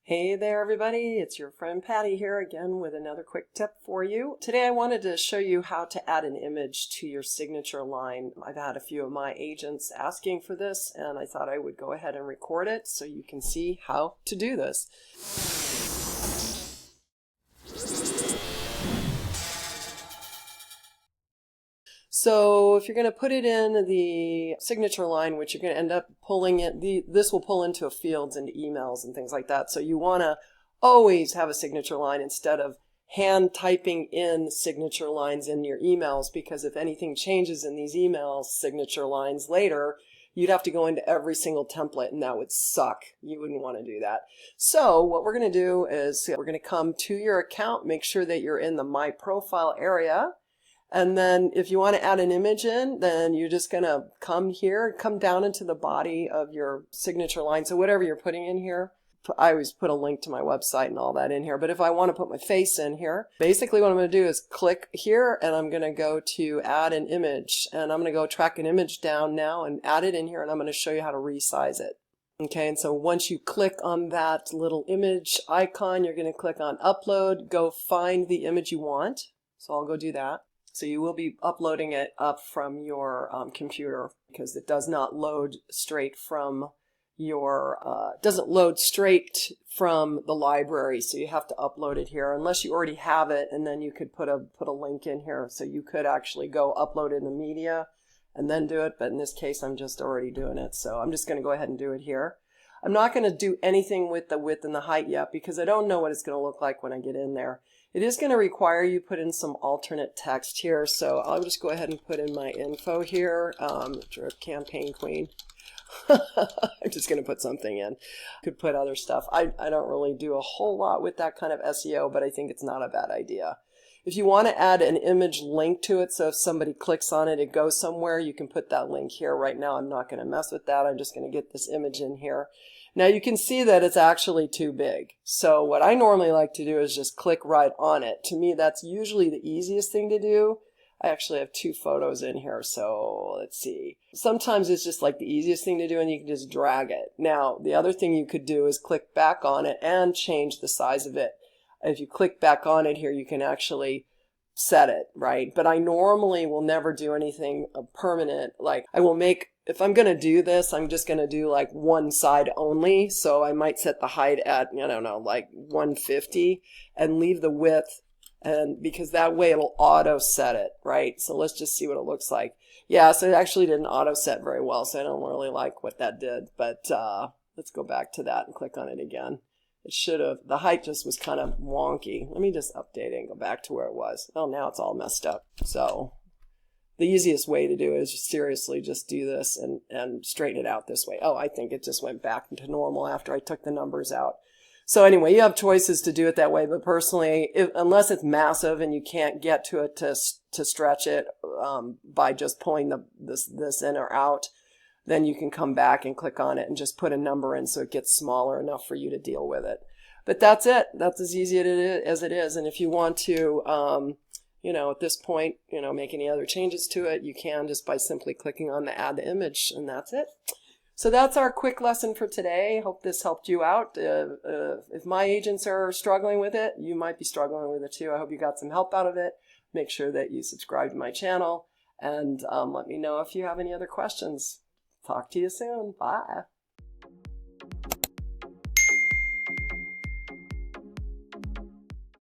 Hey there everybody, it's your friend Patty here again with another quick tip for you. Today I wanted to show you how to add an image to your signature line. I've had a few of my agents asking for this and I thought I would go ahead and record it so you can see how to do this. So if you're going to put it in the signature line, which you're going to end up pulling it, this will pull into fields and emails and things like that. So you want to always have a signature line instead of hand typing in signature lines in your emails, because if anything changes in these email signature lines later, you'd have to go into every single template and that would suck. You wouldn't want to do that. So what we're going to do is we're going to come to your account, make sure that you're in the My Profile area. And then if you want to add an image in, then you're just going to come here, come down into the body of your signature line. So whatever you're putting in here, I always put a link to my website and all that in here. But if I want to put my face in here, basically what I'm going to do is click here and I'm going to go to add an image. And I'm going to go track an image down now and add it in here. And I'm going to show you how to resize it. Okay, and so once you click on that little image icon, you're going to click on upload, go find the image you want. So I'll go do that. So you will be uploading it up from your computer because it does not load straight from your, doesn't load straight from the library. So you have to upload it here unless you already have it, and then you could put a link in here. So you could actually go upload it in the media and then do it. But in this case, I'm just already doing it. So I'm just going to go ahead and do it here. I'm not going to do anything with the width and the height yet because I don't know what it's going to look like when I get in there. It is going to require you put in some alternate text here, so I'll just go ahead and put in my info here, Drip Campaign Queen. I'm just going to put something in. Could put other stuff. I don't really do a whole lot with that kind of SEO, but I think it's not a bad idea. If you want to add an image link to it, so if somebody clicks on it, it goes somewhere, you can put that link here. Right now, I'm not going to mess with that. I'm just going to get this image in here. Now you can see that it's actually too big. So what I normally like to do is just click right on it. To me, that's usually the easiest thing to do. I actually have two photos in here, so let's see. Sometimes it's just like the easiest thing to do and you can just drag it. Now, the other thing you could do is click back on it and change the size of it. If you click back on it here, you can actually set it, right? But I normally will never do anything permanent. Like I will make, if I'm going to do this, I'm just going to do like one side only. So I might set the height at, I don't know, like 150 and leave the width, and because that way it'll auto set it, right? So let's just see what it looks like. Yeah, so it actually didn't auto set very well, so I don't really like what that did. But let's go back to that and click on it again. It should have, the height just was kind of wonky. Let me just update it and go back to where it was. Oh, now it's all messed up. So the easiest way to do it is seriously just do this and straighten it out this way. Oh, I think it just went back into normal after I took the numbers out. So anyway, you have choices to do it that way, but personally, unless it's massive and you can't get to it to stretch it by just pulling this in or out, then you can come back and click on it and just put a number in so it gets smaller enough for you to deal with it. But that's it. That's as easy as it is. And if you want to, at this point, make any other changes to it, you can just by simply clicking on the add the image, and that's it. So that's our quick lesson for today. Hope this helped you out. If my agents are struggling with it, you might be struggling with it too. I hope you got some help out of it. Make sure that you subscribe to my channel and let me know if you have any other questions. Talk to you soon. Bye.